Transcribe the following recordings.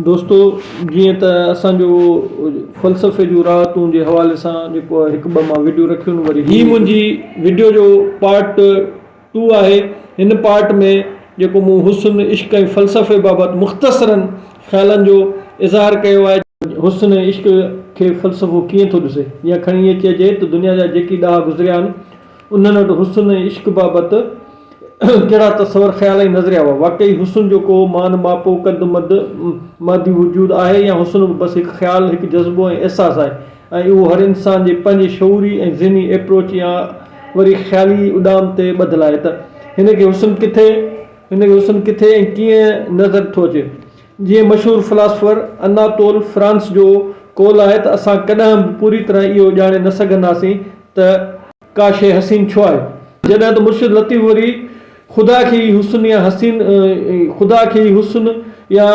दोस्तों जीअं त असांजो फ़लसफ़े जूं राहतूं जे हवाले सां जेको हिकु ॿ मां वीडियो रखियूं आहिनि, वरी हीअ मुंहिंजी वीडियो जो पार्ट 2 आहे। हिन पार्ट में जेको मूं हुस्न, इश्क ऐं फ़लसफ़े बाबति मुख़्तसरनि ख़्यालनि जो इज़हार कयो आहे। हुस्न ऐं इश्क खे फ़लसफ़ो कीअं थो ॾिसे, या खणी ईअं चइजे त दुनिया जा जेकी ॾाह गुज़रिया आहिनि उन्हनि वटि हुस्न ऐं इश्क बाबति कहिड़ा तस्वर ख़्याल ऐं नज़रिया हुआ। वाक़ई हुस्न जो को मान मापो कद मद मादी वजूद आहे, या हुस्न बसि हिकु ख़्यालु, हिकु जज़्बो ऐं अहसासु आहे, ऐं उहो हर इंसान जे पंहिंजे शऊरी ऐं ज़हनी एप्रोच या वरी ख़्याली उॾाम ते ॿधलु आहे। त हिनखे हुस्न किथे ऐं कीअं नज़र थो अचे। जीअं मशहूरु फ़िलासफ़र अनातोल फ्रांस जो कौल आहे त असां कॾहिं बि पूरी तरह इहो ॼाणे न सघंदासीं त का शइ हसीन छो आहे, जॾहिं त मुर्शिद लतीफ़ वरी ख़ुदा खे ई हुस्न या हसीन ख़ुदा खे ई हुस्न या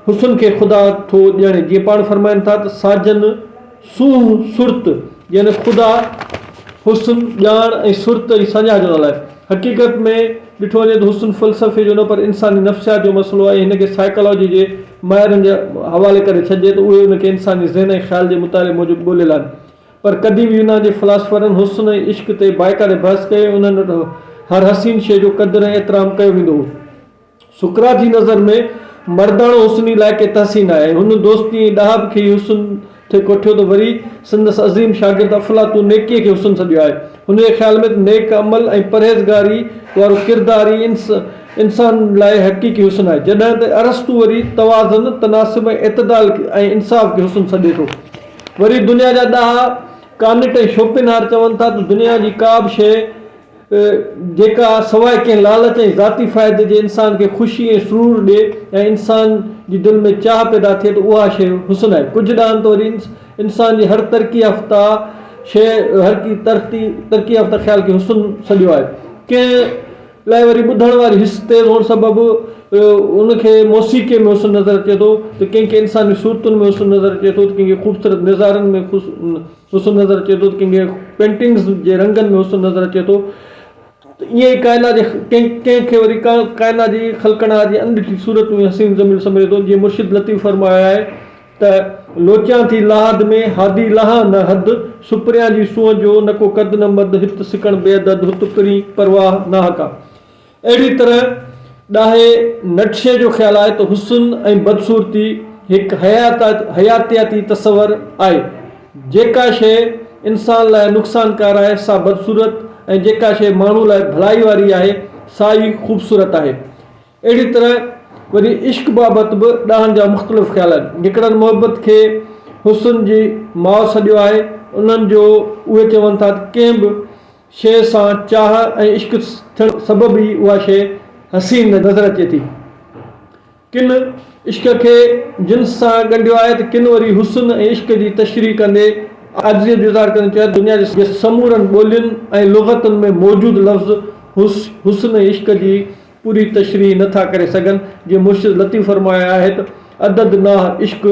हुस्न खे ख़ुदा थो ॼणे। जीअं पाण फरमाइनि था त साजन सूह सुरत, यानी ख़ुदा हुस्न ॼाण ऐं सुरत जी सॼा जो नालो आहे। हक़ीक़त में ॾिठो वञे त हुस्न फ़लसफ़े जो न पर इंसानी नफ़्सियात जो मसइलो आहे। हिनखे साइकोलॉजी जे माहिरनि जे हवाले करे छॾिजे त उहे उनखे इंसानी ज़हन ऐं ख़्याल जे मुताले मूजिबि ॻोल्हियल आहिनि। पर क़दीम यूनान जे फ़िलासफ़रनि हुस्न ऐं इश्क ते बाइकारे बहस कयो। उन्हनि वटि हर हसीन शइ जो क़दुरु ऐं एतिराम कयो वेंदो हो। सुकरात जी नज़र में मर्दाणो हुस्न लाइ के तहसीन आहे। हुन दोस्ती ऐं ॾाहब खे हुस्न थे कोठियो त वरी संदसि अज़ीम शागिर्द अफ़लातून नेकीअ खे हुस्न सॾियो आहे। हुनजे ख़्याल में नेक अमल ऐं परहेज़गारी वारो किरदार ई इंसान लाइ हक़ीक़ी हुस्न आहे। जॾहिं त अरस्तू वरी तवाज़न, तनासिब ऐं इतदाल ऐं इंसाफ़ खे हुस्न सॾे थो। वरी दुनिया जा ॾाह कानिट ऐं शोपिनहार चवनि था त दुनिया जी का बि शइ जेका सवाइ कंहिं लालच ऐं ज़ाती फ़ाइदे जे इंसान खे ख़ुशी ऐं सुरूर ॾिए ऐं इंसान जी दिलि में चाह पैदा थिए त उहा शइ हुस्न आहे। कुझु ॾांहुं त वरी इंसान जी हर तरक़ी याफ़्ता शइ, हर की तरक़ी याफ़्ता ख़्याल खे हुस्न सॾियो आहे। कंहिं लाइ वरी ॿुधण वारी हिस तेज़ हुअण सबबु उनखे मौसीक़ीअ में हुस्न नज़र अचे थो, त कंहिंखे इंसानी सूरतुनि में हुस्न नज़र अचे थो, त कंहिंखे ख़ूबसूरत नज़ारनि में हुस्न नज़र अचे थो, त कंहिंखे पेंटिंग्स जे रंगनि में हुस्न नज़र अचे थो। ईअं ई काइनात जे कंहिंखे वरी काइनात जी ख़लकना जी अनॾिठी सूरत में हसीन ज़मीन सम्झे थो। जीअं मुर्शिद लतीफ़ फरमाया आहे त लोचियां थी लाहद में हादी लहा न हद, सुपरियां जी सूंहं जो न को कद न मद, हित सिकण बेअदद हुत पिरी परवाह न हका। अहिड़ी तरह ॾाहे नक्शे जो ख़्यालु आहे त हुस्न ऐं बदसूरती हिकु हयातियाती तस्वर आहे। जेका शइ इंसान लाइ नुक़सानकार आहे सा बदसूरत, ऐं जेका शइ माण्हू लाइ भलाई वारी आहे सा ई ख़ूबसूरत आहे। अहिड़ी तरह वरी इश्क बाबति बि ॾाहनि जा मुख़्तलिफ़ ख़्याल आहिनि। हिकिड़नि मोहबत खे हुस्न जी माउ सॾियो आहे। उन्हनि जो उहे चवनि था त कंहिं बि शइ सां चाह ऐं इश्क थियण सबबु ई उहा शइ हसीन नज़र अचे थी। किन इश्क खे जिन्स सां ॻंढियो आहे त किन वरी हुस्न ऐं इश्क जी तशरीह कंदे आजिज़ जो इज़हार कंदे चयो दुनिया जे समूरनि ॿोलियुनि ऐं लुग़तुनि में मौजूदु लफ़्ज़ हुस्न ऐं इश्क जी पूरी तशरीह नथा करे सघनि। जीअं मुर्शिद लतीफ़ फरमाया आहे त अदद नाह इश्क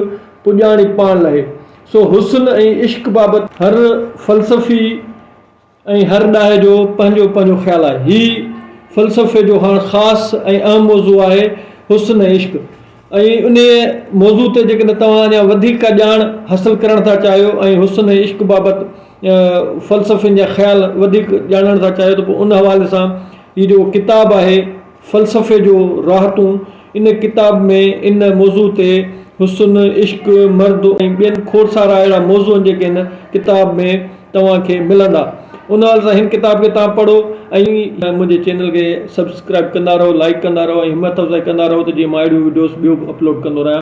पुॼाणी पाण लहे। सो हुस्न ऐं इश्क बाबति हर फ़लसफ़ी ऐं हर ॾाहे जो पंहिंजो पंहिंजो ख़्यालु आहे। हीअ फ़लसफ़े जो हाणे ख़ासि ऐं अहम मौज़ू आहे हुस्न ऐं इश्क। ऐं उन मौज़ू ते जेकॾहिं तव्हां अञा वधीक ॼाण हासिलु करणु था चाहियो ऐं हुस्न ऐं इश्क बाबति फ़लसफ़नि जा ख़्याल वधीक ॼाणणु था चाहियो, त पोइ उन हवाले सां हीअ जेको किताबु आहे फ़लसफ़े जो राहतूं, इन किताब में इन मौज़ू ते हुस्न, इश्क, मर्द ऐं ॿियनि खोड़ सारा अहिड़ा मौज़ू आहिनि जेके हिन किताब में तव्हांखे मिलंदा। उन हवाले सां हिन किताब खे तव्हां पढ़ो ऐं मुंहिंजे चैनल खे सब्सक्राइब कंदा रहो, लाइक कंदा रहो ऐं हिमत अफ़ज़ाई कंदा रहो, त जीअं मां अहिड़ियूं वीडियोस ॿियूं अपलोड कंदो रहियां।